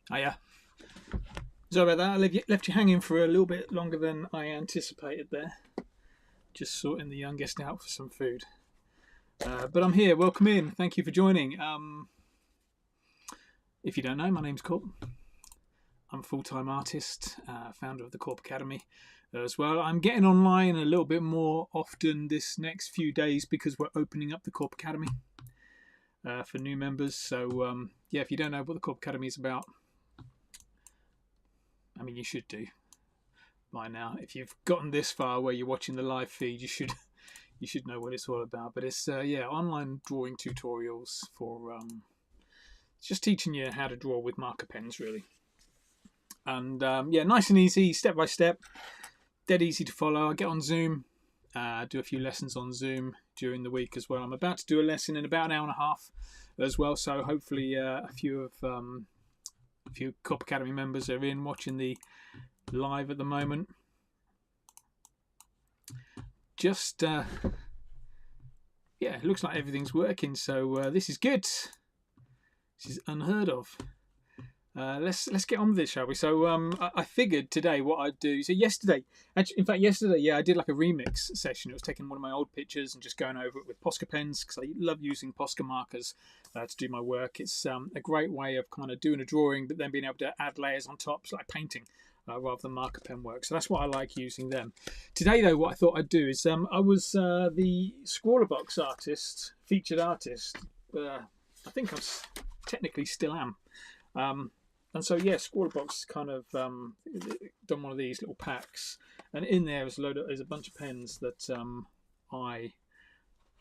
Oh yeah. Sorry about that. I left you hanging for a little bit longer than I anticipated there. Just sorting the youngest out for some food. But I'm here. Welcome in. Thank you for joining. If you don't know, my name's Korp. I'm a full-time artist, founder of the Korp Academy as well. I'm getting online a little bit more often this next few days because we're opening up the Korp Academy for new members. So yeah, if you don't know what the Korp Academy is about, I mean, you should do by now. If you've gotten this far where you're watching the live feed, you should know what it's all about. But it's yeah, online drawing tutorials for just teaching you how to draw with marker pens, really. And yeah, nice and easy, step by step, dead easy to follow. I get on Zoom, do a few lessons on Zoom during the week as well. I'm about to do a lesson in about an hour and a half as well, so hopefully a few Korp Academy members are in watching the live at the moment. Just yeah, it looks like everything's working, so this is good. This is unheard of. Let's get on with this, shall we? So I figured today what I'd do. So yesterday, actually, in fact, yesterday, yeah, I did like a remix session. It was taking one of my old pictures and just going over it with Posca pens because I love using Posca markers to do my work. It's a great way of kind of doing a drawing, but then being able to add layers on top, it's like painting rather than marker pen work. So that's what I like using them. Today, though, what I thought I'd do is I was the Scrawlrbox artist, featured artist. I think I technically still am. And so yeah, Scrawlrbox kind of done one of these little packs, and in there is there's a bunch of pens that I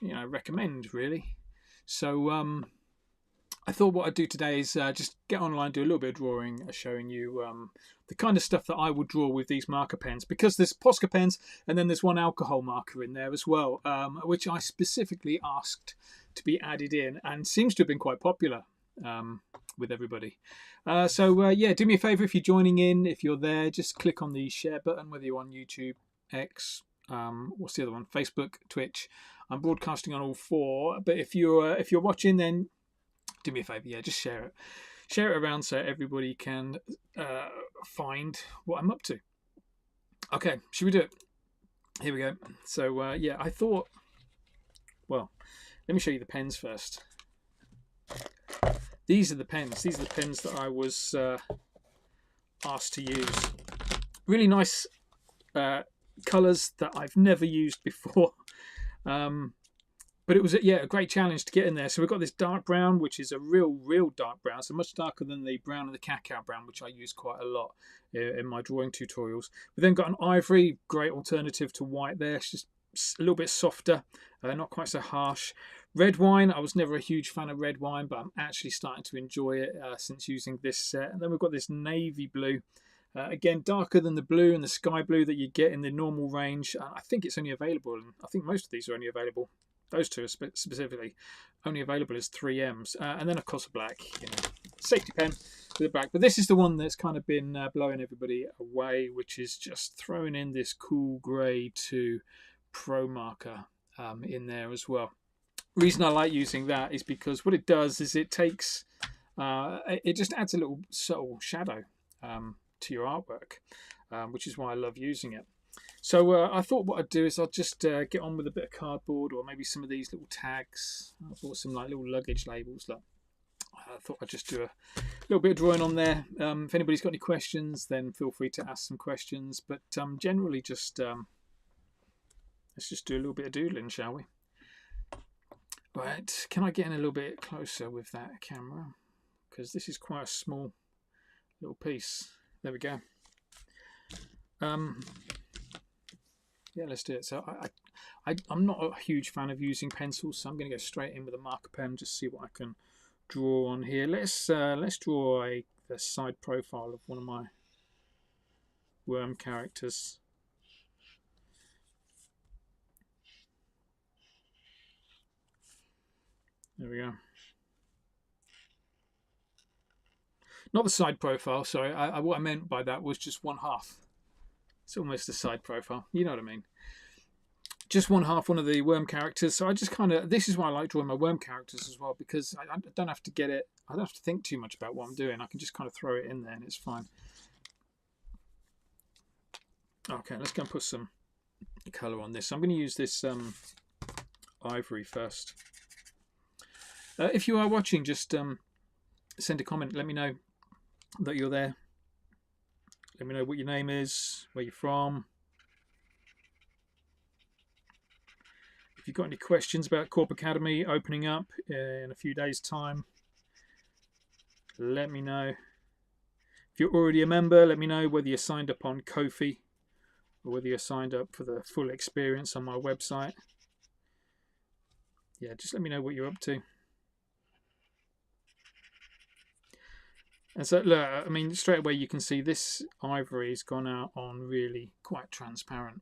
recommend really. So I thought what I'd do today is just get online, do a little bit of drawing, showing you the kind of stuff that I would draw with these marker pens, because there's Posca pens and then there's one alcohol marker in there as well, which I specifically asked to be added in, and seems to have been quite popular with everybody. So yeah, do me a favor if you're joining in, if you're there, just click on the share button, whether you're on YouTube, X, what's the other one, Facebook, Twitch. I'm broadcasting on all four, but if you're watching, then do me a favor, yeah, just share it around so everybody can find what I'm up to. Okay, should we do it? Here we go. So yeah, I thought, well, let me show you the pens first. These are the pens. These are the pens that I was asked to use. Really nice colours that I've never used before. But it was a great challenge to get in there. So we've got this dark brown, which is a real dark brown. So much darker than the brown and the cacao brown, which I use quite a lot in my drawing tutorials. We've then got an ivory, great alternative to white there. It's just a little bit softer, not quite so harsh. Red wine, I was never a huge fan of red wine, but I'm actually starting to enjoy it since using this set. And then we've got this navy blue, again darker than the blue and the sky blue that you get in the normal range. I think it's only available, and I think most of these are only available, those two are specifically only available as 3Ms. And then of course a black, safety pen with a black. But this is the one that's kind of been blowing everybody away, which is just throwing in this cool grey 2 Pro marker in there as well. Reason I like using that is because what it does is it takes it just adds a little subtle shadow to your artwork, which is why I love using it. So I thought what I'd do is I'll just get on with a bit of cardboard, or maybe some of these little tags. I bought some like little luggage labels. Look, I thought I'd just do a little bit of drawing on there. If anybody's got any questions, then feel free to ask some questions. But generally, just let's just do a little bit of doodling, shall we? Right, can I get in a little bit closer with that camera? Because this is quite a small little piece. There we go. Yeah, let's do it. So I'm not a huge fan of using pencils, so I'm going to go straight in with a marker pen, just see what I can draw on here. Let's draw the side profile of one of my worm characters. There we go. Not the side profile, sorry. What I meant by that was just one half. It's almost a side profile. You know what I mean. just one of the worm characters. So I just kind of, this is why I like drawing my worm characters as well, because I don't have to get it, I don't have to think too much about what I'm doing. I can just kind of throw it in there and it's fine. Okay, let's go and put some colour on this. I'm going to use this ivory first. If you are watching, just send a comment. Let me know that you're there. Let me know what your name is, where you're from. If you've got any questions about Korp Academy opening up in a few days' time, let me know. If you're already a member, let me know whether you're signed up on Ko-fi or whether you're signed up for the full experience on my website. Yeah, just let me know what you're up to. And so, look, I mean, straight away you can see this ivory has gone out on really quite transparent,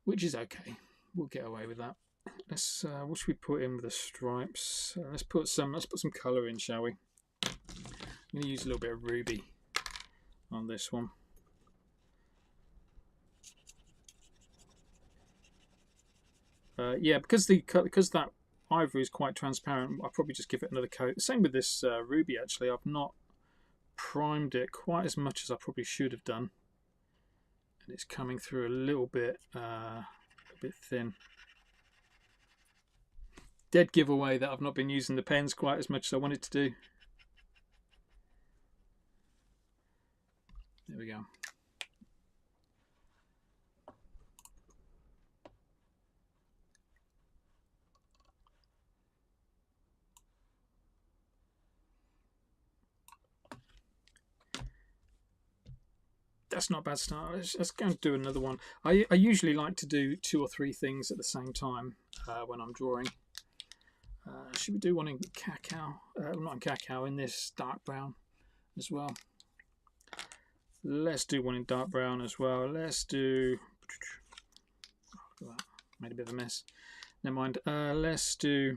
which is okay. We'll get away with that. Let's what should we put in with the stripes? Let's put some colour in, shall we? I'm going to use a little bit of ruby on this one. Yeah, because that ivory is quite transparent, I'll probably just give it another coat. Same with this ruby. Actually, I've not primed it quite as much as I probably should have done, and it's coming through a little bit thin. Dead giveaway that I've not been using the pens quite as much as I wanted to do. There we go. That's not a bad start. Let's go and do another one. I usually like to do 2 or 3 things at the same time when I'm drawing. Should we do one in cacao? Not in cacao, in this dark brown as well. Let's do one in dark brown as well. Let's do... Oh, look at that. Made a bit of a mess. Never mind. Let's do...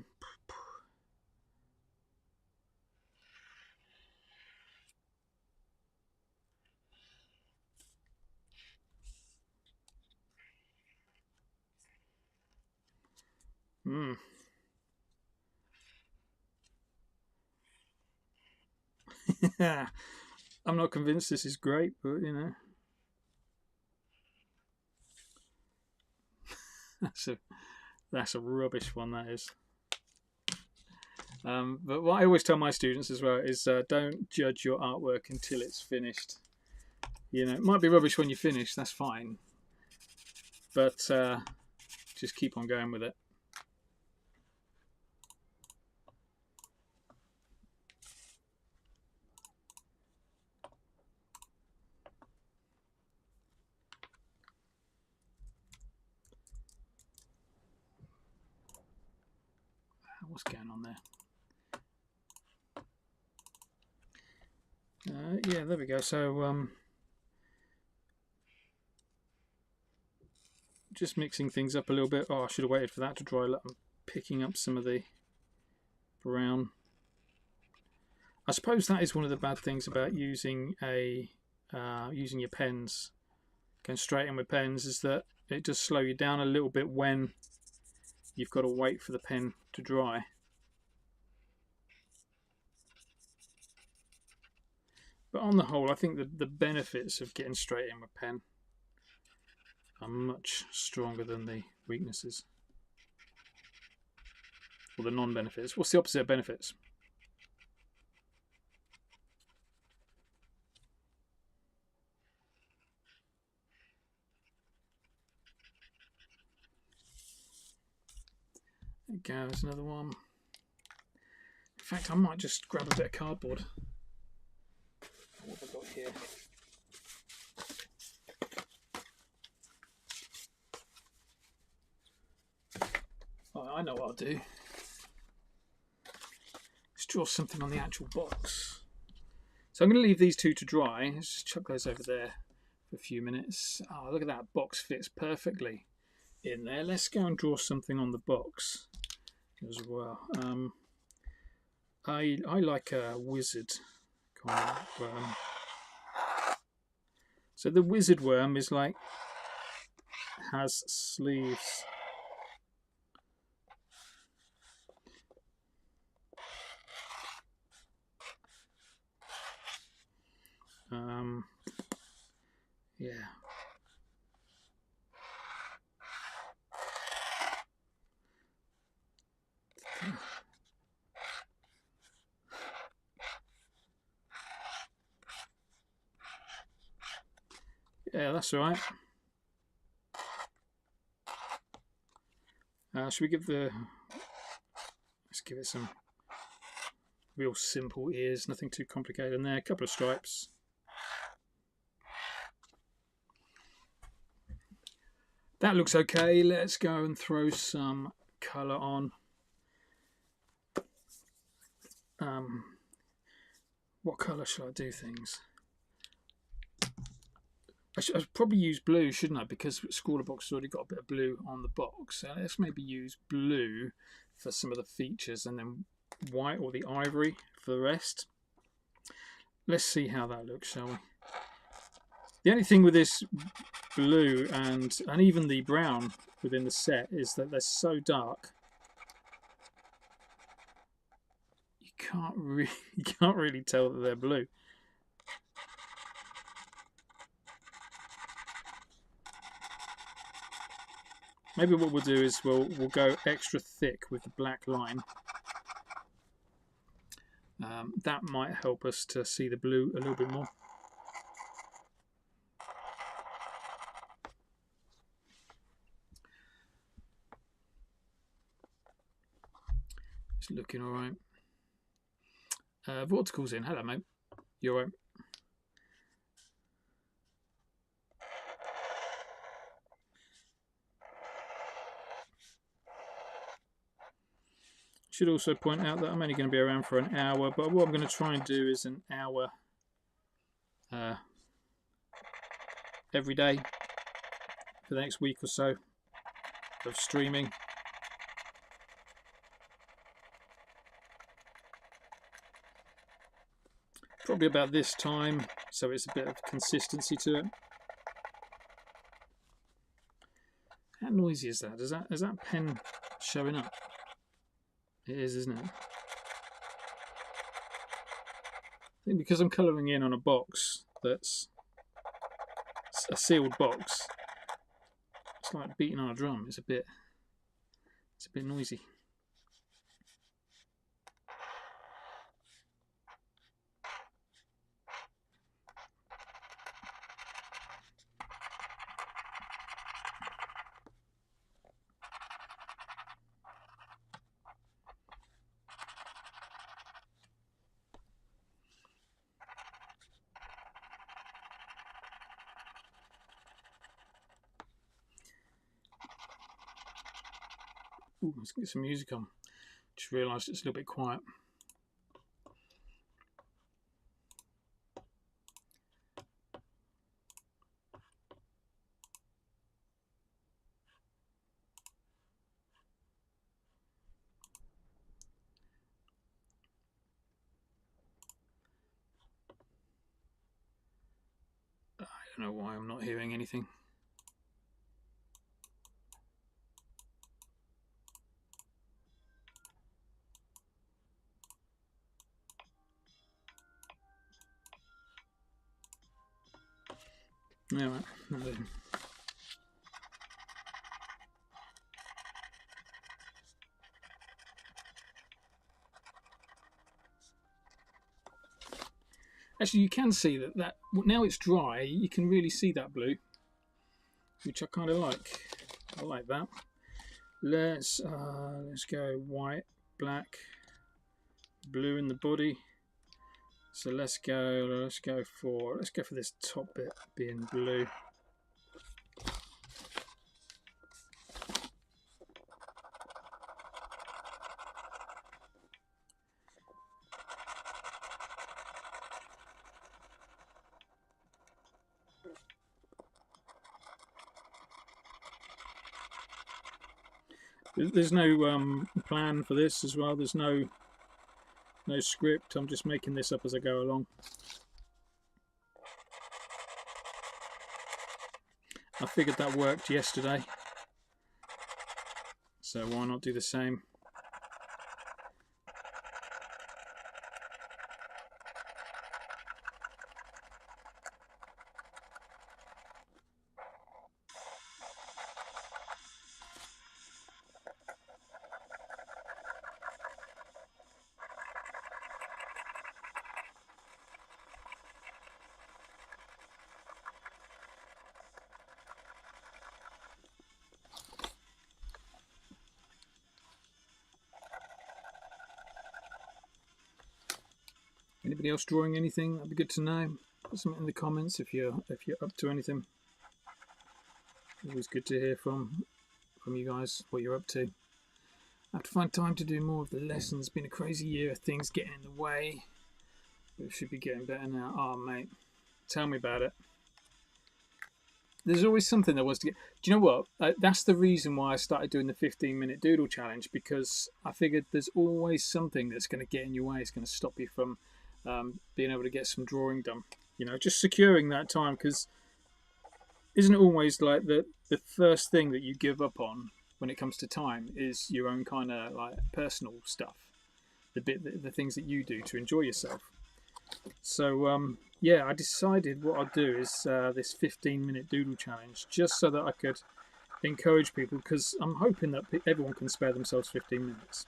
I'm not convinced this is great, but you know. That's a rubbish one, that is. But what I always tell my students as well is don't judge your artwork until it's finished. You know, it might be rubbish when you finish, that's fine. But just keep on going with it. What's going on there? Yeah, there we go. So just mixing things up a little bit. Oh, I should have waited for that to dry. I'm picking up some of the brown. I suppose that is one of the bad things about using using your pens, going straight in with pens, is that it does slow you down a little bit when you've got to wait for the pen to dry. But on the whole, I think that the benefits of getting straight in with pen are much stronger than the weaknesses. Or the non-benefits. What's the opposite of benefits? There we go, there's another one. In fact, I might just grab a bit of cardboard. What have I got here? Oh, I know what I'll do. Let's draw something on the actual box. So I'm going to leave these two to dry. Let's just chuck those over there for a few minutes. Oh, look at that. Box fits perfectly in there. Let's go and draw something on the box as well. I like a wizard kind of worm. So the wizard worm is like has sleeves. Yeah. Yeah, that's all right. Should we give let's give it some real simple ears, nothing too complicated in there. A couple of stripes. That looks okay. Let's go and throw some colour on. What colour should I do things? I should probably use blue, shouldn't I? Because Scrawlrbox has already got a bit of blue on the box. So let's maybe use blue for some of the features and then white or the ivory for the rest. Let's see how that looks, shall we? The only thing with this blue and even the brown within the set is that they're so dark. You can't really tell that they're blue. Maybe what we'll do is we'll go extra thick with the black line. That might help us to see the blue a little bit more. It's looking all right. Vortical's in. Hello, mate. You all right? Should also point out that I'm only going to be around for an hour, but what I'm going to try and do is an hour every day for the next week or so of streaming. Probably about this time, so it's a bit of consistency to it. How noisy is that? Is that pen showing up? It is, isn't it? I think because I'm colouring in on a box that's a sealed box, it's like beating on a drum. It's a bit noisy. Ooh, let's get some music on. Just realised it's a little bit quiet. I don't know why I'm not hearing anything. Yeah, right. No. Actually, you can see that now it's dry. You can really see that blue, which I kind of like. I like that. Let's go white, black, blue in the body. So let's go for this top bit being blue. There's no plan for this as well. There's no script. I'm just making this up as I go along. I figured that worked yesterday, so why not do the same? Anybody else drawing anything? That'd be good to know. Put something in the comments if you're up to anything. Always good to hear from you guys what you're up to. I have to find time to do more of the lessons. It's been a crazy year of things getting in the way, but it should be getting better now. Oh mate, tell me about it. There's always something that wants to get. Do you know what? That's the reason why I started doing the 15-minute doodle challenge, because I figured there's always something that's going to get in your way. It's going to stop you from being able to get some drawing done. You know, just securing that time, because isn't it always like the first thing that you give up on when it comes to time is your own kind of like personal stuff, the things that you do to enjoy yourself. So yeah, I decided what I'll do is this 15-minute doodle challenge, just so that I could encourage people, because I'm hoping that everyone can spare themselves 15 minutes.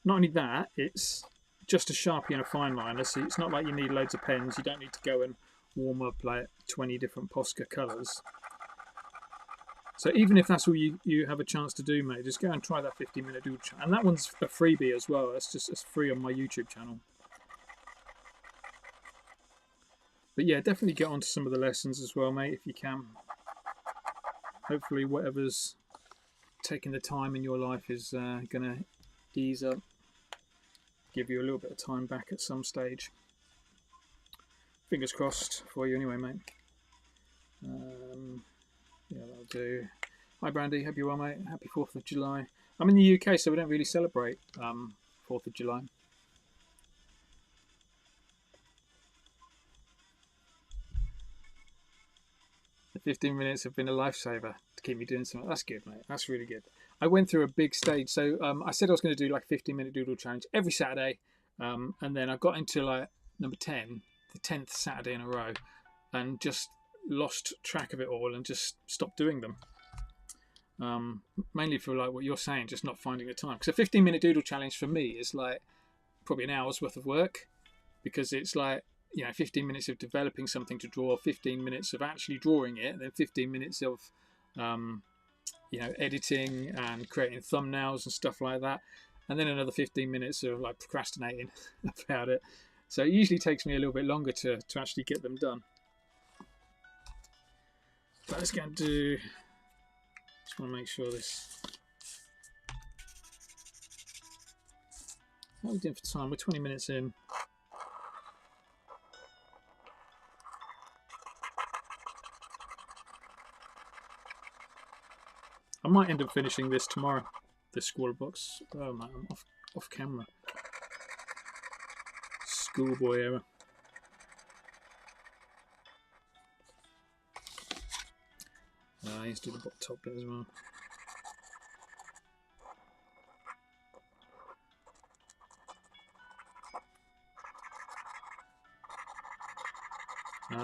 Not only that, it's just a Sharpie and a fine liner, so it's not like you need loads of pens. You don't need to go and warm up like 20 different Posca colours. So even if that's all you have a chance to do, mate, just go and try that 15-minute doodle challenge. And that one's a freebie as well. It's free on my YouTube channel. But yeah, definitely get onto some of the lessons as well, mate, if you can. Hopefully whatever's taking the time in your life is going to ease up. Give you a little bit of time back at some stage. Fingers crossed for you anyway, mate. Yeah, that'll do. Hi Brandy, hope you're well, mate. Happy 4th of July. I'm in the UK, so we don't really celebrate 4th of July. The 15 minutes have been a lifesaver to keep me doing something. That's good, mate. That's really good. I went through a big stage. So I said I was going to do like 15-minute doodle challenge every Saturday. And then I got into like number 10, the 10th Saturday in a row, and just lost track of it all and just stopped doing them. Mainly for like what you're saying, just not finding the time. Because a 15-minute doodle challenge for me is like probably an hour's worth of work, because it's like, you know, 15 minutes of developing something to draw, 15 minutes of actually drawing it, and then 15 minutes of you know, editing and creating thumbnails and stuff like that, and then another 15 minutes of like procrastinating about it. So it usually takes me a little bit longer to actually get them done. But let's go and do, just want to make sure this, what are we doing for time? We're 20 minutes in. I might end up finishing this tomorrow, this Scrawlrbox. Oh man, I'm off camera. Schoolboy error. I used to do the top bit as well.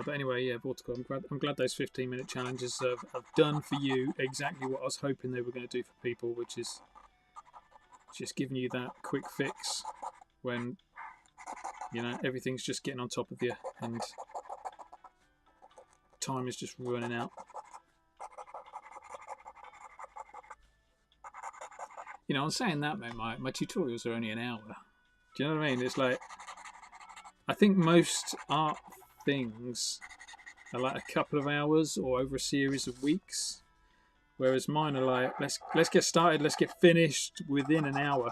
But anyway, yeah, Vortical, I'm glad those 15-minute challenges have done for you exactly what I was hoping they were going to do for people, which is just giving you that quick fix when, you know, everything's just getting on top of you and time is just running out. You know, I'm saying that, mate, my tutorials are only an hour. Do you know what I mean? It's like, I think most art things are like a couple of hours or over a series of weeks, whereas mine are like, let's get started, let's get finished within an hour.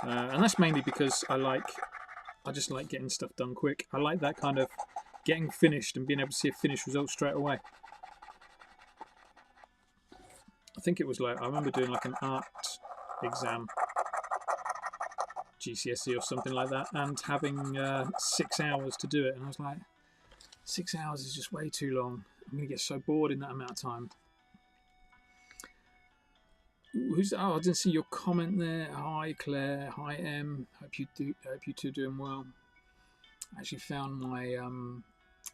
And that's mainly because I just like getting stuff done quick. I like that kind of getting finished and being able to see a finished result straight away. I think it was like, I remember doing like an art exam, GCSE or something like that, and having 6 hours to do it. And I was like, 6 hours is just way too long. I'm going to get so bored in that amount of time. Oh, I didn't see your comment there. Hi Claire, hi Em. Hope you two are doing well. I actually found my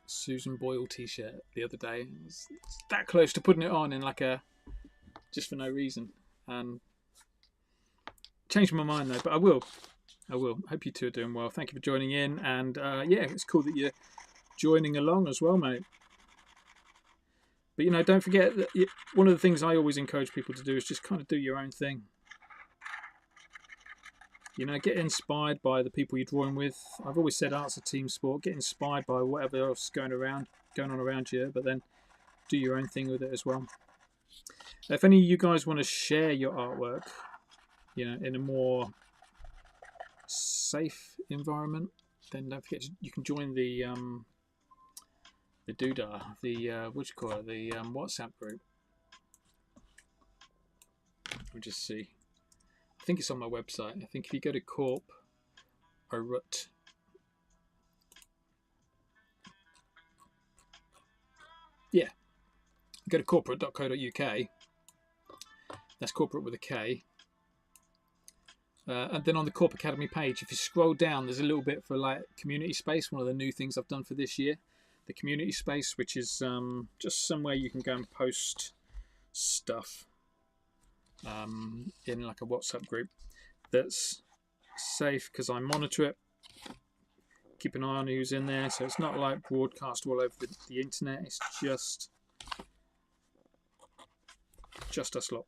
Susan Boyle t-shirt the other day. I was that close to putting it on in like a just for no reason, and changed my mind though. But I will. Hope you two are doing well. Thank you for joining in, and yeah, it's cool that you're joining along as well, mate. But you know, don't forget that one of the things I always encourage people to do is just kind of do your own thing. You know, get inspired by the people you're drawing with. I've always said art's a team sport. Get inspired by whatever else is going on around you, but then do your own thing with it as well. If any of you guys want to share your artwork, you know, in a more safe environment, then don't forget you can join the Doodle, the what do you call it, the WhatsApp group. I'll just see. I think it's on my website. I think if you go to Korp, yeah, go to corporate.co.uk. That's corporate with a K. And then on the Korp Academy page, if you scroll down, there's a little bit for like community space. One of the new things I've done for this year, the community space, which is just somewhere you can go and post stuff in like a WhatsApp group that's safe, because I monitor it, keep an eye on who's in there, so it's not like broadcast all over the internet. It's just us lot.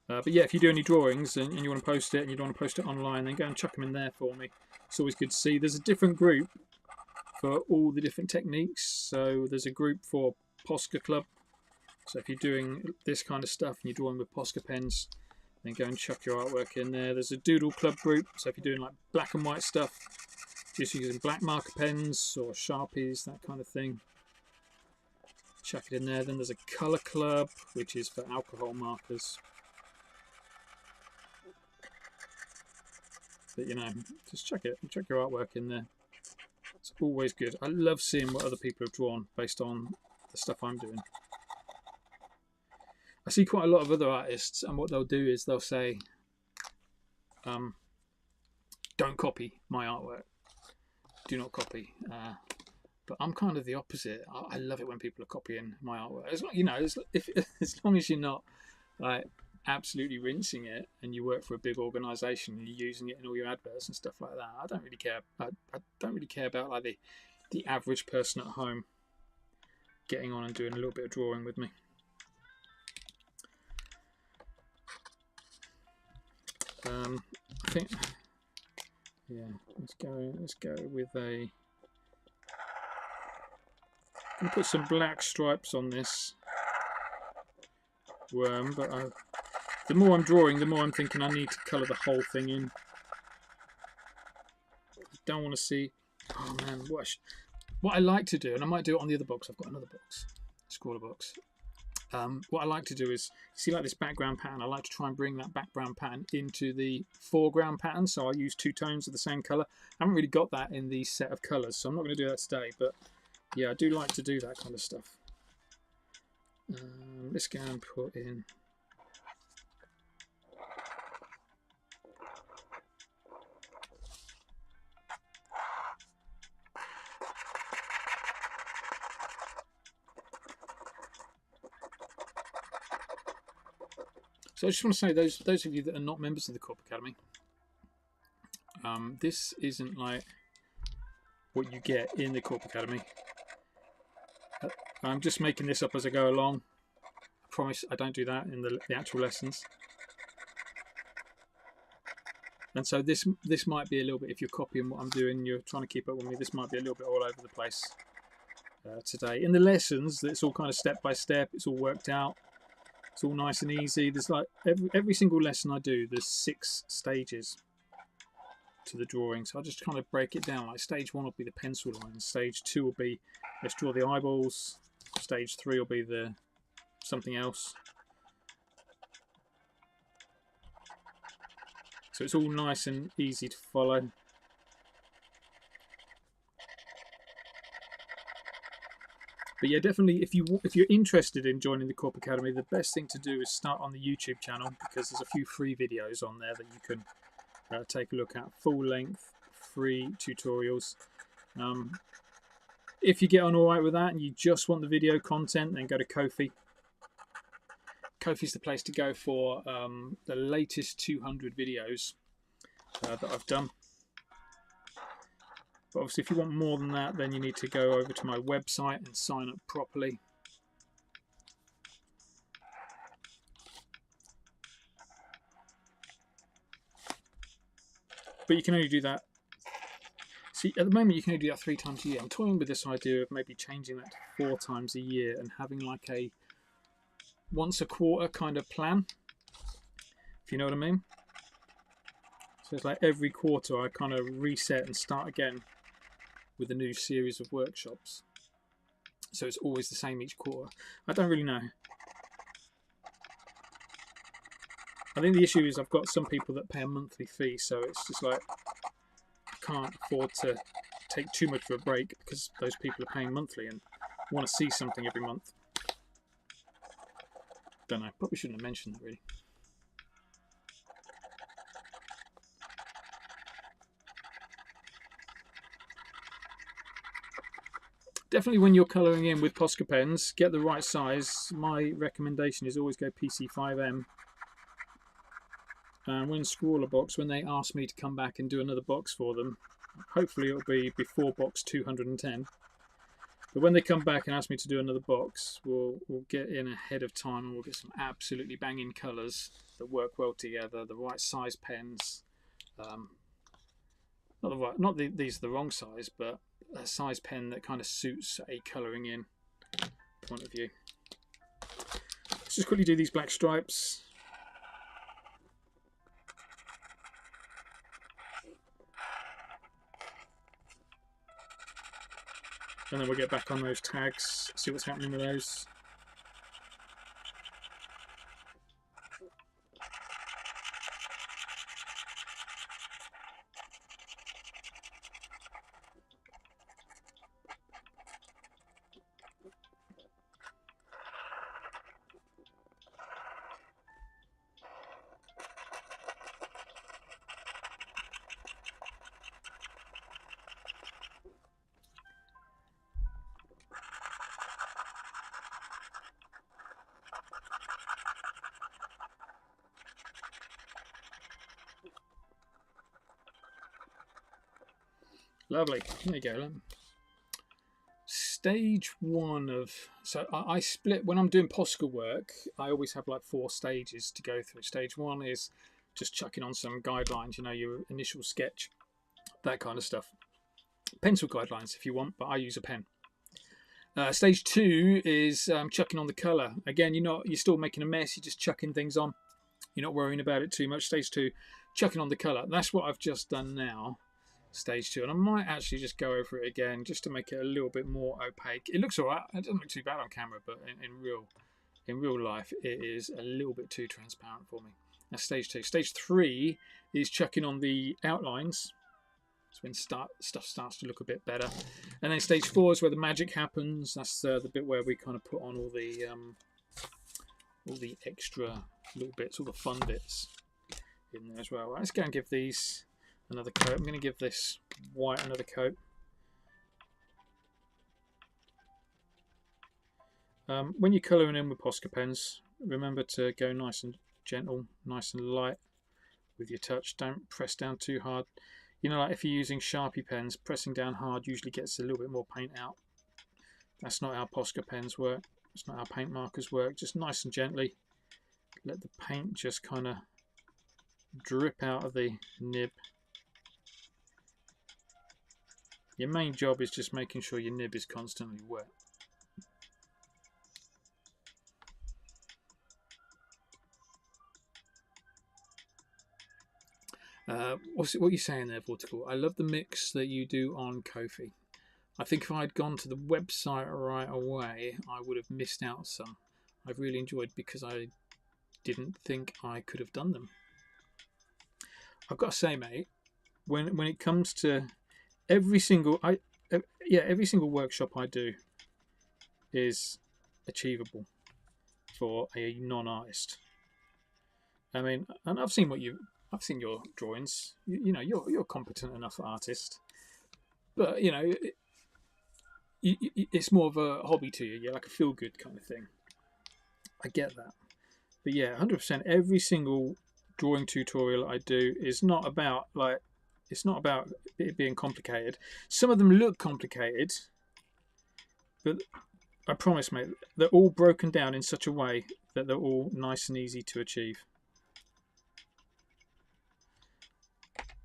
But yeah, if you do any drawings and you want to post it and you don't want to post it online, then go and chuck them in there for me. It's always good to see. There's a different group for all the different techniques. So there's a group for Posca Club. So if you're doing this kind of stuff and you're drawing with Posca pens, then go and chuck your artwork in there. There's a Doodle Club group. So if you're doing like black and white stuff, just using black marker pens or Sharpies, that kind of thing, chuck it in there. Then there's a Colour Club, which is for alcohol markers. But you know, just chuck your artwork in there. It's always good. I love seeing what other people have drawn based on the stuff I'm doing. I see quite a lot of other artists, and what they'll do is they'll say, don't copy my artwork. Do not copy. But I'm kind of the opposite. I love it when people are copying my artwork. As long, you know, as long as you're not like absolutely rinsing it, and you work for a big organisation and you're using it in all your adverts and stuff like that, I don't really care. I don't really care about like the average person at home getting on and doing a little bit of drawing with me. I think, yeah, let's go with a. I'm gonna put some black stripes on this worm, but the more I'm drawing, the more I'm thinking I need to colour the whole thing in. I don't want to see. Oh man, what I like to do, and I might do it on the other box. I've got another box, Scrawlrbox. What I like to do is, see like this background pattern, I like to try and bring that background pattern into the foreground pattern, so I use 2 tones of the same colour. I haven't really got that in the set of colours, so I'm not going to do that today, but yeah, I do like to do that kind of stuff. Let's go and put in. So I just want to say, those of you that are not members of the Korp Academy, this isn't like what you get in the Korp Academy. I'm just making this up as I go along. I promise I don't do that in the actual lessons. And so this might be a little bit, if you're copying what I'm doing, you're trying to keep up with me, this might be a little bit all over the place today. In the lessons, it's all kind of step by step, it's all worked out. It's all nice and easy. There's like every single lesson I do, there's 6 stages to the drawing. So I'll just kind of break it down. Like stage 1 will be the pencil line. Stage 2 will be, let's draw the eyeballs. Stage 3 will be the something else. So it's all nice and easy to follow. But yeah, definitely, if you're interested in joining the Korp Academy, the best thing to do is start on the YouTube channel, because there's a few free videos on there that you can take a look at. Full length, free tutorials. If you get on alright with that and you just want the video content, then go to Ko-fi. Ko-fi's the place to go for the latest 200 videos that I've done. But obviously, if you want more than that, then you need to go over to my website and sign up properly. But you can only do that. See, at the moment, you can only do that 3 times a year. I'm toying with this idea of maybe changing that to 4 times a year and having like a once a quarter kind of plan, if you know what I mean. So it's like every quarter I kind of reset and start again with a new series of workshops. So it's always the same each quarter. I don't really know. I think the issue is I've got some people that pay a monthly fee, so it's just like I can't afford to take too much of a break because those people are paying monthly and want to see something every month. Don't know, probably shouldn't have mentioned that really. Definitely when you're colouring in with Posca pens, get the right size. My recommendation is always go PC5M. And when Scrawlrbox, when they ask me to come back and do another box for them, hopefully it'll be before box 210. But when they come back and ask me to do another box, we'll get in ahead of time and we'll get some absolutely banging colours that work well together, the right size pens. These are the wrong size, but a size pen that kind of suits a colouring in point of view. Let's just quickly do these black stripes. And then we'll get back on those tags, see what's happening with those. Lovely. There you go. Stage 1 of... So I split... When I'm doing Posca work, I always have like 4 stages to go through. Stage 1 is just chucking on some guidelines, you know, your initial sketch, that kind of stuff. Pencil guidelines if you want, but I use a pen. Stage 2 is chucking on the colour. Again, you're still making a mess, you're just chucking things on. You're not worrying about it too much. Stage 2, chucking on the colour. That's what I've just done now. Stage 2, and I might actually just go over it again just to make it a little bit more opaque. It looks alright. It doesn't look too bad on camera, but in real life it is a little bit too transparent for me. That's stage 2. Stage 3 is chucking on the outlines. It's when stuff starts to look a bit better. And then stage 4 is where the magic happens. That's the bit where we kind of put on all the extra little bits, all the fun bits in there as well. Right, let's go and give these another coat. I'm going to give this white another coat. When you're colouring in with Posca pens, remember to go nice and gentle, nice and light with your touch. Don't press down too hard. You know, like if you're using Sharpie pens, pressing down hard usually gets a little bit more paint out. That's not how Posca pens work. It's not how paint markers work. Just nice and gently let the paint just kind of drip out of the nib. Your main job is just making sure your nib is constantly wet. What are you saying there, Vortical? I love the mix that you do on Ko-fi. I think if I'd gone to the website right away, I would have missed out some. I've really enjoyed because I didn't think I could have done them. I've got to say, mate, when it comes to every single workshop I do is achievable for a non-artist. I mean, and I've seen your drawings. You know, you're a competent enough artist, but you know, it's more of a hobby to you. You're like a feel-good kind of thing. I get that, but yeah, 100%. Every single drawing tutorial I do is not about it being complicated. Some of them look complicated, but I promise, mate, they're all broken down in such a way that they're all nice and easy to achieve.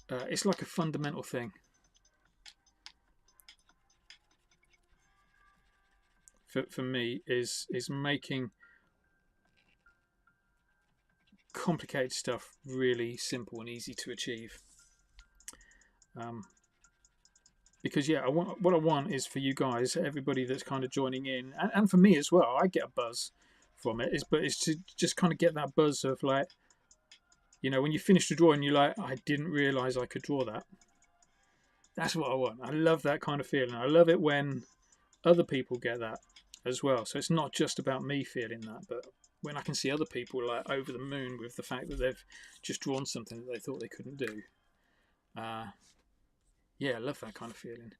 It's like a fundamental thing. For me is making complicated stuff really simple and easy to achieve. Because yeah, what I want is for you guys, everybody that's kind of joining in, and for me as well, I get a buzz from it. But it's to just kind of get that buzz of like, you know, when you finish the drawing, you're like, I didn't realise I could draw that. That's what I want. I love that kind of feeling. I love it when other people get that as well. So it's not just about me feeling that, but when I can see other people like over the moon with the fact that they've just drawn something that they thought they couldn't do. Yeah, I love that kind of feeling.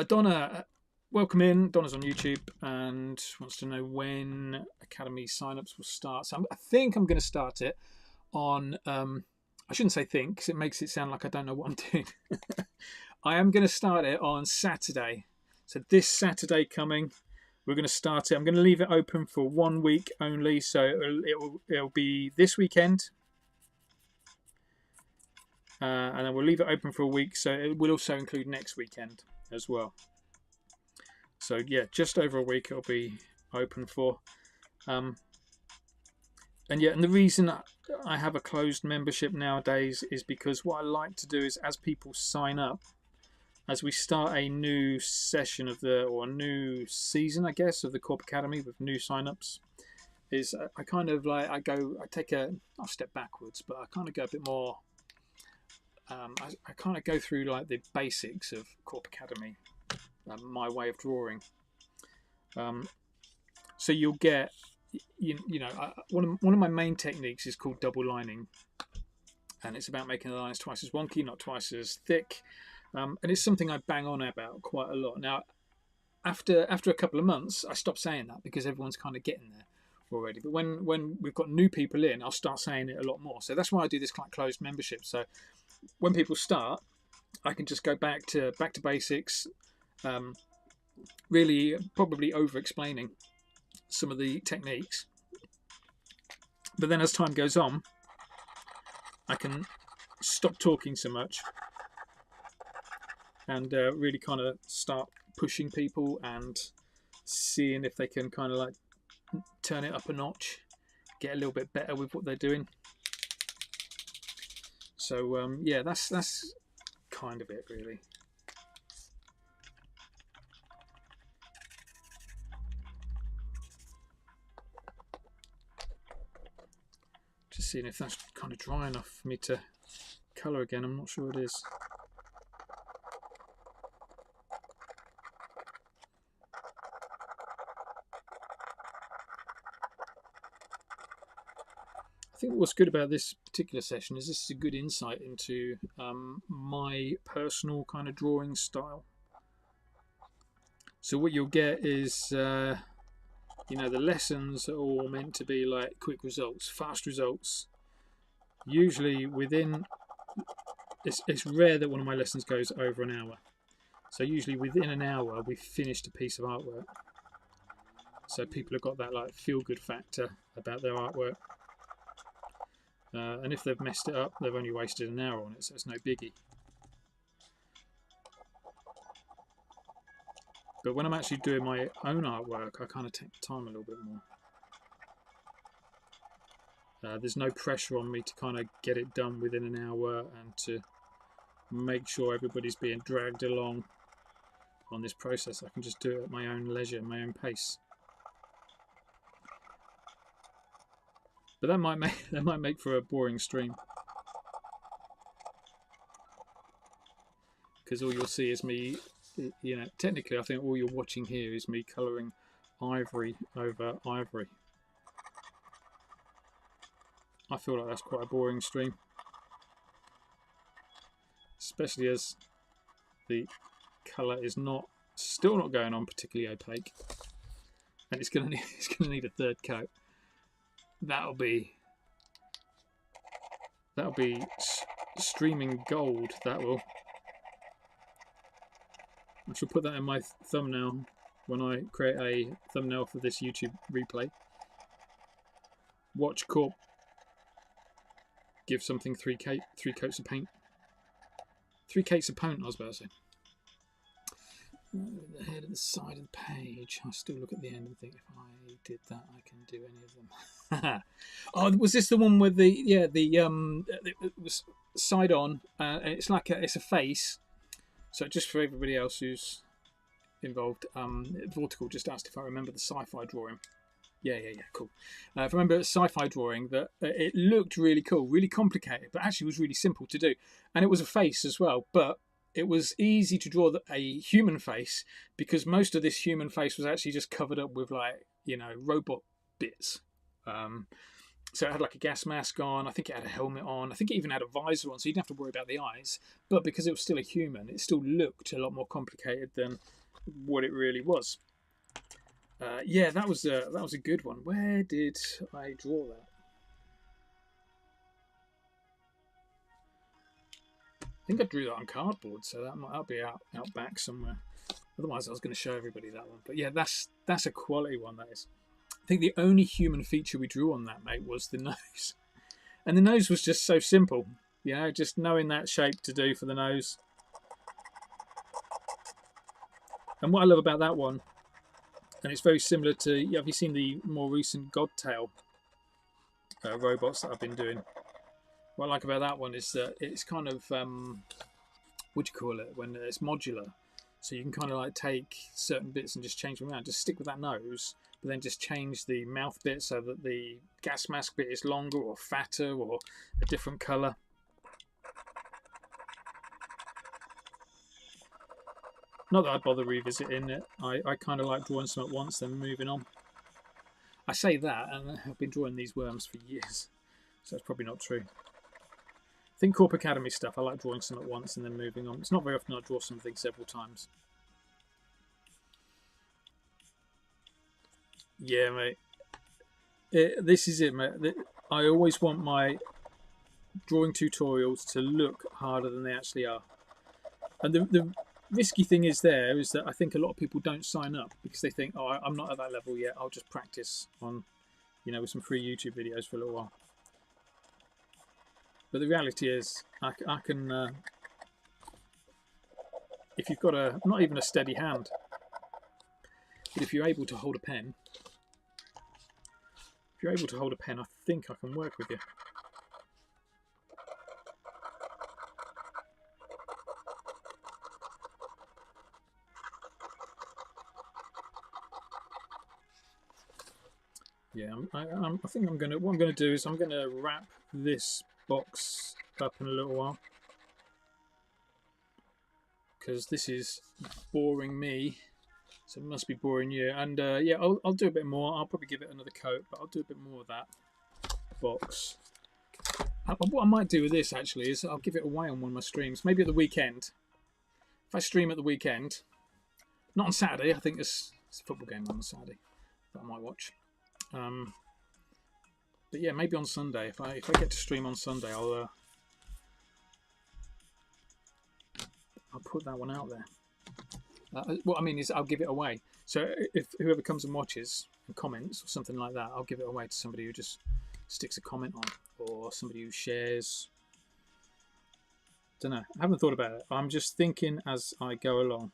Donna, welcome in. Donna's on YouTube and wants to know when Academy signups will start. So I think I'm going to start it on, I shouldn't say think, because it makes it sound like I don't know what I'm doing. I am going to start it on Saturday. So this Saturday coming, we're going to start it. I'm going to leave it open for 1 week only. So it'll be this weekend. And then we'll leave it open for a week, so it will also include next weekend as well. So yeah, just over a week it'll be open for. And the reason I have a closed membership nowadays is because what I like to do is, as people sign up, as we start a new session or a new season, I guess, of the Korp Academy with new signups, is I kind of like I'll step backwards, but I kind of go a bit more. I kind of go through like the basics of Korp Academy, my way of drawing. So you'll get, one of my main techniques is called double lining, and it's about making the lines twice as wonky, not twice as thick. And it's something I bang on about quite a lot. Now, after a couple of months, I stopped saying that because everyone's kind of getting there already. But when we've got new people in, I'll start saying it a lot more. So that's why I do this like closed membership. So when people start, I can just go back to basics, really probably over explaining some of the techniques. But then as time goes on, I can stop talking so much and really kind of start pushing people and seeing if they can kind of like turn it up a notch, get a little bit better with what they're doing. So yeah, that's kind of it really. Just seeing if that's kind of dry enough for me to colour again. I'm not sure it is. I think what's good about this particular session is this is a good insight into my personal kind of drawing style. So what you'll get is, the lessons are all meant to be like quick results, fast results. Usually within, it's rare that one of my lessons goes over an hour. So usually within an hour we've finished a piece of artwork. So people have got that like feel-good factor about their artwork. And if they've messed it up, they've only wasted an hour on it, so it's no biggie. But when I'm actually doing my own artwork, I kind of take the time a little bit more. There's no pressure on me to kind of get it done within an hour and to make sure everybody's being dragged along. on this process. I can just do it at my own leisure, my own pace. But that might make for a boring stream, because all you'll see is me. You know, technically, I think all you're watching here is me colouring ivory over ivory. I feel like that's quite a boring stream, especially as the colour is still not going on particularly opaque, and it's gonna need a third coat. That'll be streaming gold. That will. I shall put that in my thumbnail when I create a thumbnail for this YouTube replay. Watch Korp give something three coats of paint. 3 coats of paint, I was about to say. The head of the side of the page. I still look at the end and think, if I did that, I can do any of them. Oh, was this the one with it was side on? It's like it's a face. So just for everybody else who's involved, Vortical just asked if I remember the sci-fi drawing. Yeah, cool. If I remember a sci-fi drawing, that it looked really cool, really complicated, but actually was really simple to do. And it was a face as well, but it was easy to draw a human face, because most of this human face was actually just covered up with, like, you know, robot bits. So it had like a gas mask on. I think it had a helmet on. I think it even had a visor on, so you didn't have to worry about the eyes. But because it was still a human, it still looked a lot more complicated than what it really was. Yeah, that was a good one. Where did I draw that? I think I drew that on cardboard, so that'll be out back somewhere. Otherwise, I was going to show everybody that one. But yeah, that's a quality one. That is. I think the only human feature we drew on that, mate, was the nose, and the nose was just so simple. You know, just knowing that shape to do for the nose. And what I love about that one, and it's very similar to, have you seen the more recent Godtail robots that I've been doing? What I like about that one is that it's kind of, what do you call it, when it's modular. So you can kind of like take certain bits and just change them around. Just stick with that nose, but then just change the mouth bit so that the gas mask bit is longer or fatter or a different colour. Not that I'd bother revisiting it. I kind of like drawing some at once, then moving on. I say that, and I've been drawing these worms for years, so that's probably not true. I think Korp Academy stuff, I like drawing some at once and then moving on. It's not very often I draw something several times. Yeah, mate. This is it, mate. I always want my drawing tutorials to look harder than they actually are. And the risky thing is that I think a lot of people don't sign up because they think, oh, I'm not at that level yet. I'll just practice on, you know, with some free YouTube videos for a little while. But the reality is, I can, if you've got not even a steady hand, but if you're able to hold a pen, I think I can work with you. Yeah, I think what I'm gonna do is I'm gonna wrap this box up in a little while, because this is boring me, so it must be boring you. And yeah, I'll do a bit more. I'll probably give it another coat, but I'll do a bit more of that box. What I might do with this actually is I'll give it away on one of my streams, maybe at the weekend. If I stream at the weekend, not on Saturday. I think it's a football game on Saturday that I might watch. But yeah, maybe on Sunday. If I get to stream on Sunday, I'll put that one out there. What I mean is I'll give it away. So if whoever comes and watches and comments or something like that, I'll give it away to somebody who just sticks a comment on, or somebody who shares. Don't know. I haven't thought about it. I'm just thinking as I go along.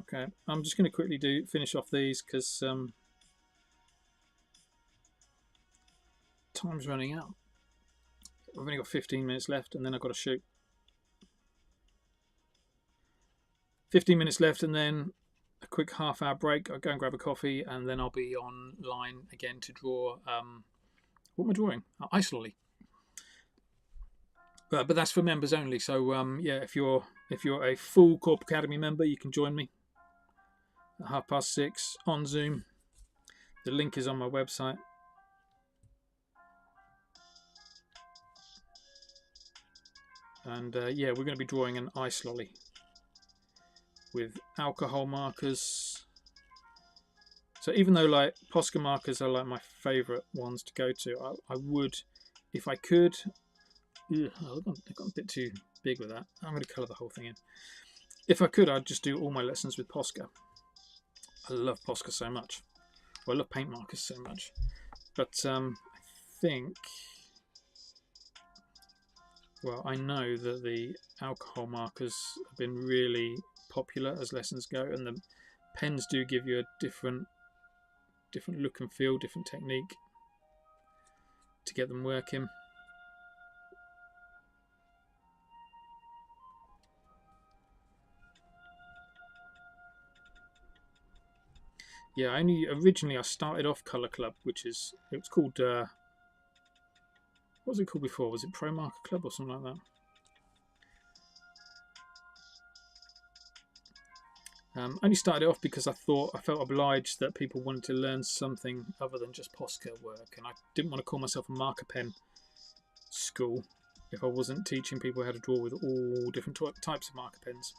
Okay, I'm just going to quickly finish off these because time's running out. I've only got 15 minutes left, and then I've got to shoot. 15 minutes left, and then a quick half-hour break. I'll go and grab a coffee, and then I'll be online again to draw. What am I drawing? Ice lolly. But that's for members only. So yeah, if you're a full Korp Academy member, you can join me at 6:30 on Zoom. The link is on my website. And yeah, we're going to be drawing an ice lolly with alcohol markers. So even though like Posca markers are like my favourite ones to go to, I would, if I could. Ugh, I've got a bit too big with that. I'm going to colour the whole thing in. If I could, I'd just do all my lessons with Posca. I love Posca so much. Well, I love paint markers so much. But I think, well, I know that the alcohol markers have been really popular as lessons go, and the pens do give you a different look and feel, different technique to get them working. Yeah, originally I started off Colour Club, it was called, what was it called before? Was it Pro Marker Club or something like that? Only started off because I felt obliged that people wanted to learn something other than just Posca work, and I didn't want to call myself a marker pen school if I wasn't teaching people how to draw with all different types of marker pens.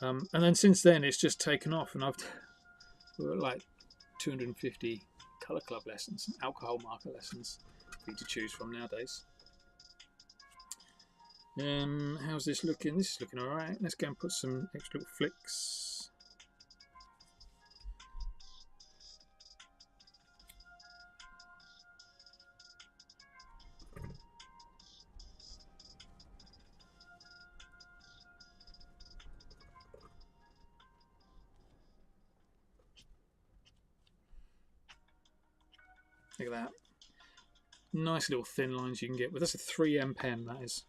And then since then it's just taken off, and I've like 250 Colour Club lessons, alcohol marker lessons for you to choose from nowadays. How's this looking? This is looking alright. Let's go and put some extra little flicks. Look at that. Nice little thin lines you can get with. That's a 3M pen, that is.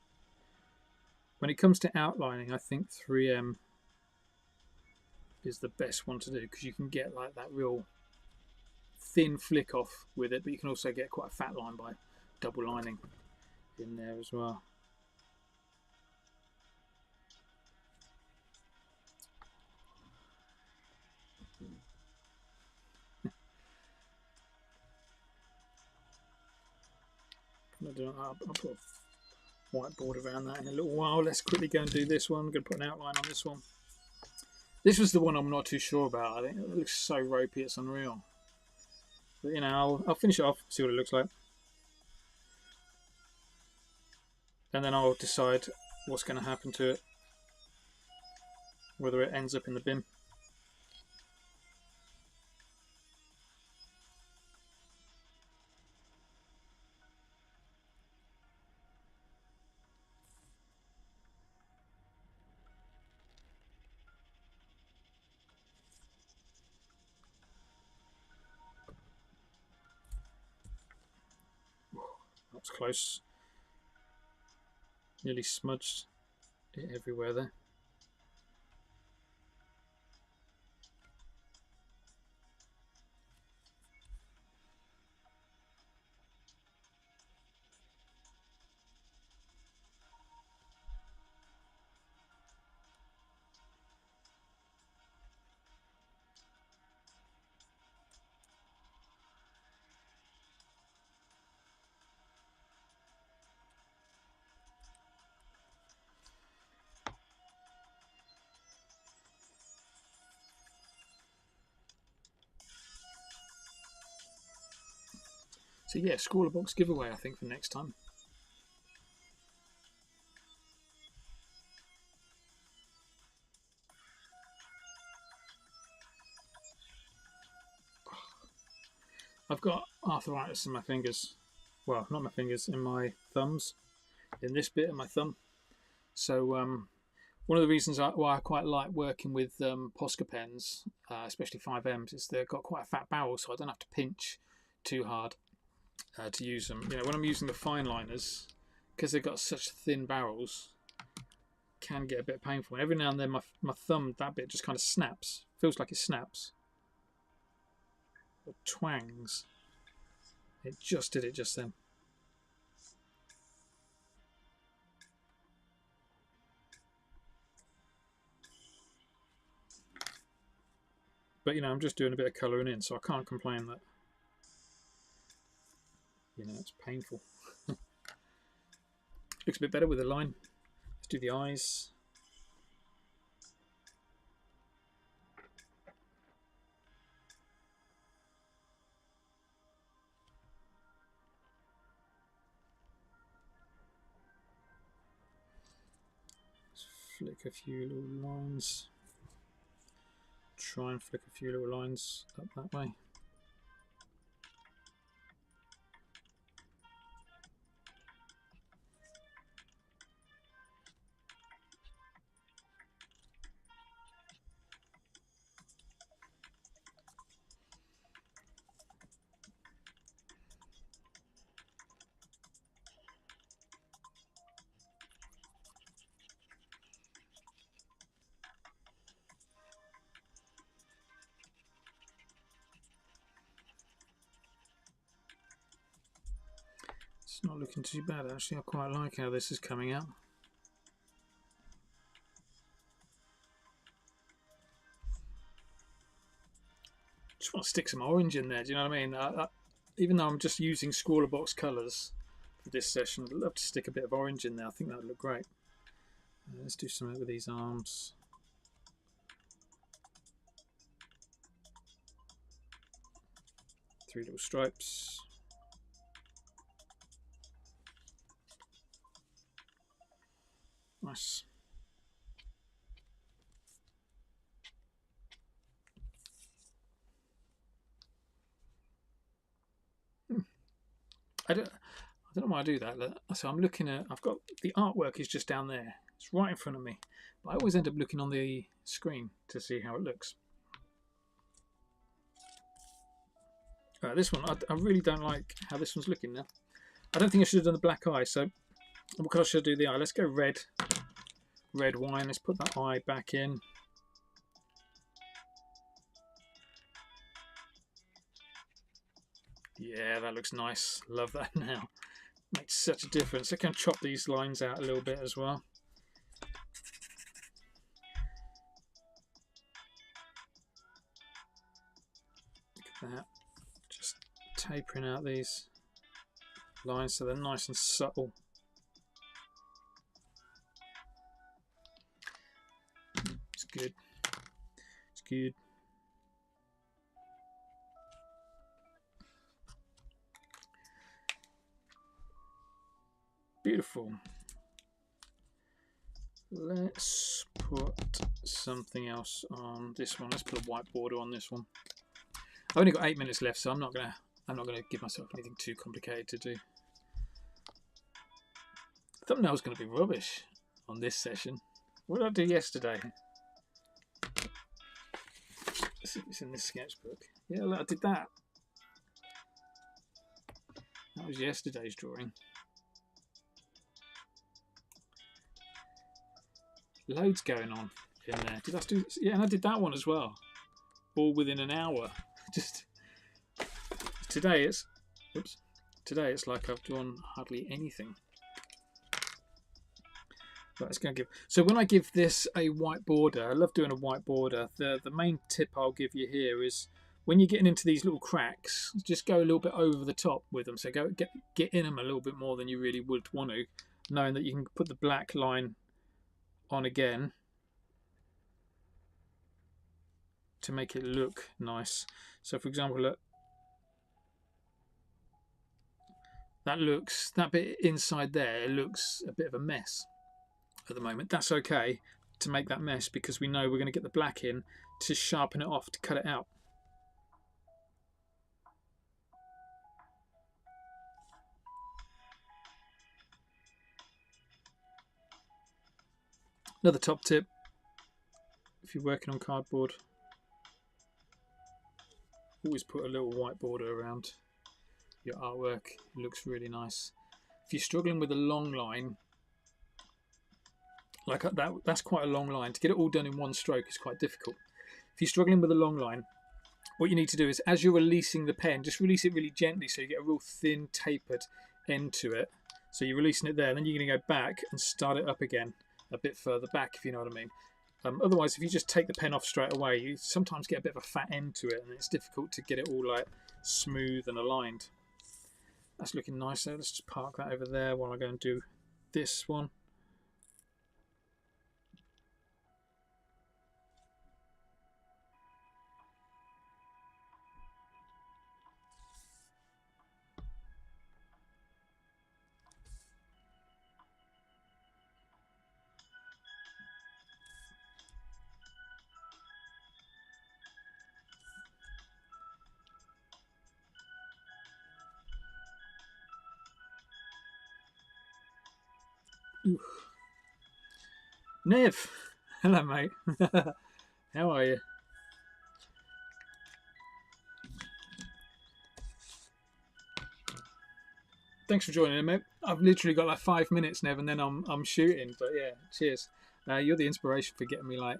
When it comes to outlining, I think 3M is the best one to do, because you can get like that real thin flick off with it, but you can also get quite a fat line by double lining in there as well. I'll put a whiteboard around that in a little while. Let's quickly go and do this one. I'm going to put an outline on this one. This was the one I'm not too sure about. I think it looks so ropey, it's unreal. But you know, I'll finish it off, see what it looks like, and then I'll decide what's going to happen to it, whether it ends up in the bin. That was close. Nearly smudged it everywhere there. So yeah, Scrawlrbox giveaway, I think, for next time. I've got arthritis in my fingers. Well, not my fingers, in my thumbs. In this bit of my thumb. So one of the reasons why I quite like working with Posca pens, especially 5Ms, is they've got quite a fat barrel, so I don't have to pinch too hard to use them. You know, when I'm using the fine liners, because they've got such thin barrels, can get a bit painful. And every now and then my thumb, that bit just kind of snaps. Feels like it snaps. Or twangs. It just did it just then. But, you know, I'm just doing a bit of colouring in, so I can't complain that, you know, it's painful. Looks a bit better with the line. Let's do the eyes. Let's flick a few little lines. Try and flick a few little lines up that way. It's not looking too bad actually. I quite like how this is coming out. Just want to stick some orange in there, do you know what I mean? Even though I'm just using Scrawlrbox colours for this session, I'd love to stick a bit of orange in there. I think that would look great. Let's do something with these arms. Three little stripes. Nice. I don't know why I do that. So I'm looking at, I've got the artwork is just down there. It's right in front of me. But I always end up looking on the screen to see how it looks. This one, I really don't like how this one's looking now. I don't think I should have done the black eye. So what colour should I do the eye? Let's go red. Red wine. Let's put that eye back in. Yeah, that looks nice. Love that now. Makes such a difference. I can chop these lines out a little bit as well. Look at that. Just tapering out these lines so they're nice and subtle. It's good. It's good. Beautiful. Let's put something else on this one. Let's put a white border on this one. I've only got 8 minutes left, so I'm not gonna give myself anything too complicated to do. Thumbnail's gonna be rubbish on this session. What did I do yesterday? Let's see if it's in this sketchbook. Yeah, look, I did that. That was yesterday's drawing. Loads going on in there. Did I do? Yeah, and I did that one as well. All within an hour. Just today it's, oops. Today it's like I've drawn hardly anything. But it's going to give. So when I give this a white border, I love doing a white border. The main tip I'll give you here is when you're getting into these little cracks, just go a little bit over the top with them. So go get in them a little bit more than you really would want to, knowing that you can put the black line on again to make it look nice. So for example, look, that bit inside there looks a bit of a mess at the moment. That's okay to make that mess because we know we're going to get the black in to sharpen it off, to cut it out. Another top tip, if you're working on cardboard, always put a little white border around your artwork. It looks really nice. If you're struggling with a long line, like that's quite a long line. To get it all done in one stroke is quite difficult. If you're struggling with a long line, what you need to do is, as you're releasing the pen, just release it really gently so you get a real thin tapered end to it. So you're releasing it there, and then you're going to go back and start it up again a bit further back, if you know what I mean. Otherwise, if you just take the pen off straight away, you sometimes get a bit of a fat end to it, and it's difficult to get it all like smooth and aligned. That's looking nice there. Let's just park that over there while I go and do this one. Ooh. Nev, hello mate. How are you? Thanks for joining, mate. I've literally got like 5 minutes, Nev, and then I'm shooting. But yeah, cheers. You're the inspiration for getting me like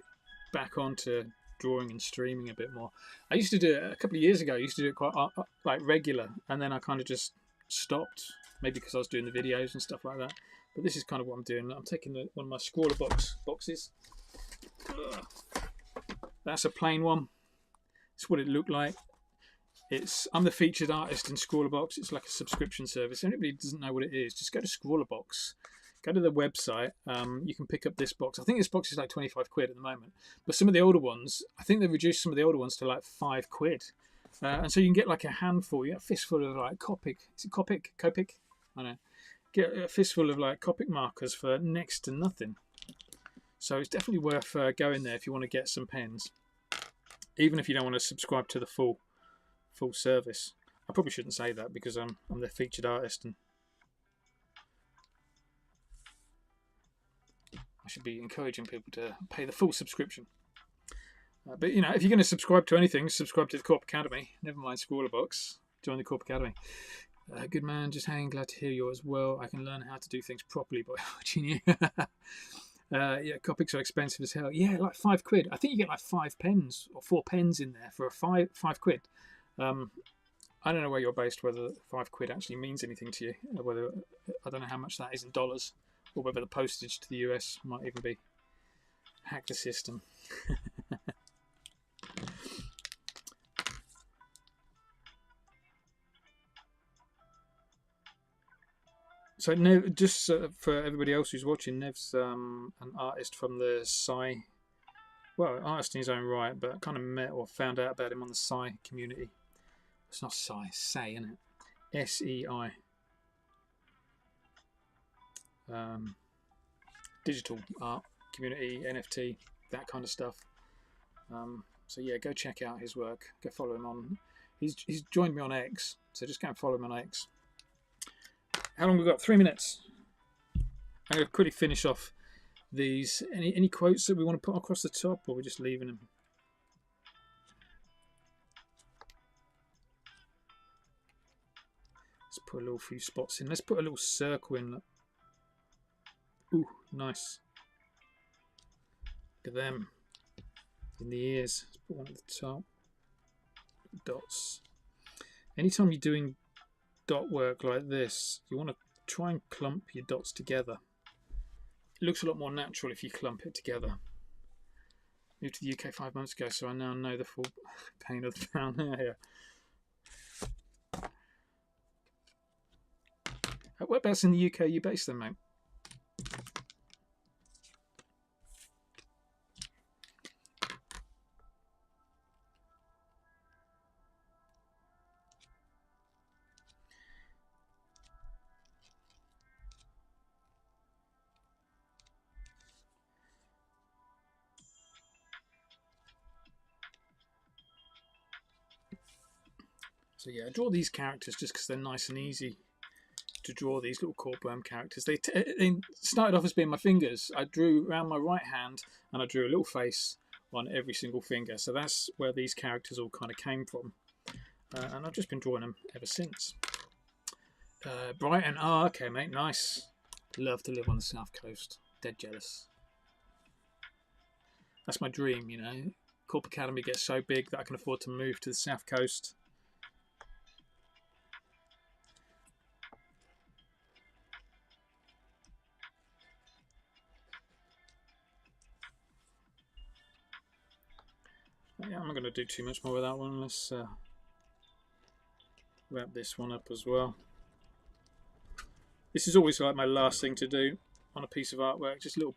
back onto drawing and streaming a bit more. I used to do it a couple of years ago. I used to do it quite like regular, and then I kind of just stopped. Maybe because I was doing the videos and stuff like that. But this is kind of what I'm doing. I'm taking one of my Scrawlrbox boxes. That's a plain one. It's what it looked like. I'm the featured artist in Scrawlrbox. It's like a subscription service. Anybody doesn't know what it is, just go to Scrawlrbox. Go to the website. You can pick up this box. I think this box is like 25 quid at the moment. But some of the older ones, I think they've reduced some of the older ones to like 5 quid. And so you can get like a handful, you get a fistful of like Copic. Is it Copic? Copic? I don't know. Get a fistful of like Copic markers for next to nothing. So it's definitely worth going there if you want to get some pens. Even if you don't want to subscribe to the full service. I probably shouldn't say that because I'm the featured artist and I should be encouraging people to pay the full subscription. But you know, if you're going to subscribe to anything, subscribe to the Korp Academy. Never mind Scrawlrbox. Join the Korp Academy. Good man, just hanging. Glad to hear you as well. I can learn how to do things properly by watching you. Yeah, Copics are expensive as hell. Yeah, like 5 quid. I think you get like 5 pens or 4 pens in there for a 5 quid. I don't know where you're based, whether 5 quid actually means anything to you. Whether I don't know how much that is in dollars, or whether the postage to the US might even be hack the system. So Nev, just for everybody else who's watching, Nev's an artist from the Psy, well, artist in his own right, but kind of met or found out about him on the Psy community. It's not Psy, Say, isn't it? SEI. Digital art community, NFT, that kind of stuff. So yeah, go check out his work. Go follow him on. He's joined me on X, so just go and follow him on X. How long have we got? 3 minutes. I'm going to quickly finish off these. Any quotes that we want to put across the top, or we're just leaving them? Let's put a little few spots in. Let's put a little circle in. Ooh, nice. Look at them. In the ears. Let's put one at the top. Dots. Anytime you're doing dot work like this, you want to try and clump your dots together. It looks a lot more natural if you clump it together. Moved to the UK 5 months ago, so I now know the full pain of the brown hair. Whereabouts in the UK are you based then, mate? So yeah, I draw these characters just because they're nice and easy to draw, these little corpworm characters. They started off as being my fingers. I drew around my right hand and I drew a little face on every single finger. So that's where these characters all kind of came from. And I've just been drawing them ever since. Brighton, oh okay mate, nice. Love to live on the south coast. Dead jealous. That's my dream, you know. Korp Academy gets so big that I can afford to move to the south coast. Yeah, I'm not going to do too much more with that one. Let's wrap this one up as well. This is always like my last thing to do on a piece of artwork, just a little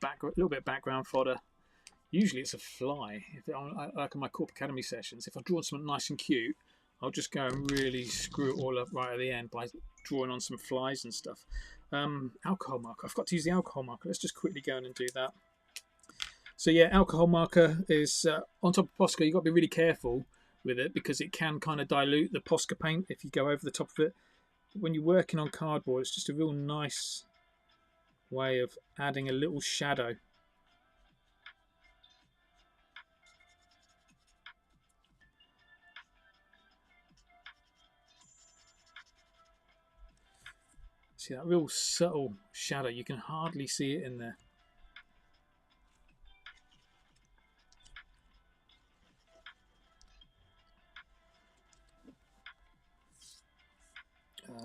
bit of background fodder. Usually it's a fly. Like in my Korp Academy sessions, if I've drawn something nice and cute, I'll just go and really screw it all up right at the end by drawing on some flies and stuff. Alcohol marker. I forgot to use the alcohol marker. Let's just quickly go in and do that. So yeah, alcohol marker is on top of Posca. You've got to be really careful with it because it can kind of dilute the Posca paint if you go over the top of it. When you're working on cardboard, it's just a real nice way of adding a little shadow. See that real subtle shadow? You can hardly see it in there.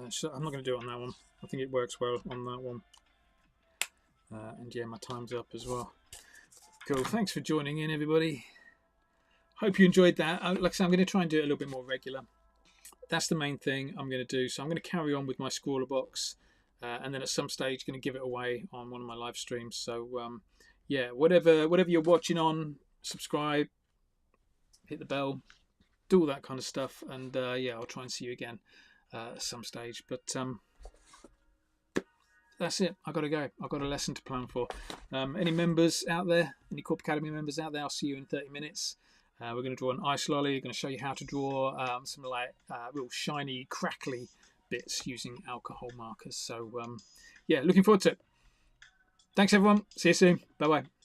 So I'm not going to do it on that one. I think it works well on that one. And yeah, my time's up as well. Cool. Thanks for joining in, everybody. Hope you enjoyed that. Like I said, I'm going to try and do it a little bit more regular. That's the main thing I'm going to do. So I'm going to carry on with my Scrawlrbox, and then at some stage going to give it away on one of my live streams. So yeah, whatever you're watching on, subscribe, hit the bell, do all that kind of stuff, and yeah, I'll try and see you again at some stage. But that's it. I've got to go. I've got a lesson to plan for. Any members out there, any Korp Academy members out there, I'll see you in 30 minutes. We're going to draw an ice lolly. We're going to show you how to draw some like real shiny, crackly bits using alcohol markers. So yeah, looking forward to it. Thanks everyone. See you soon. Bye bye.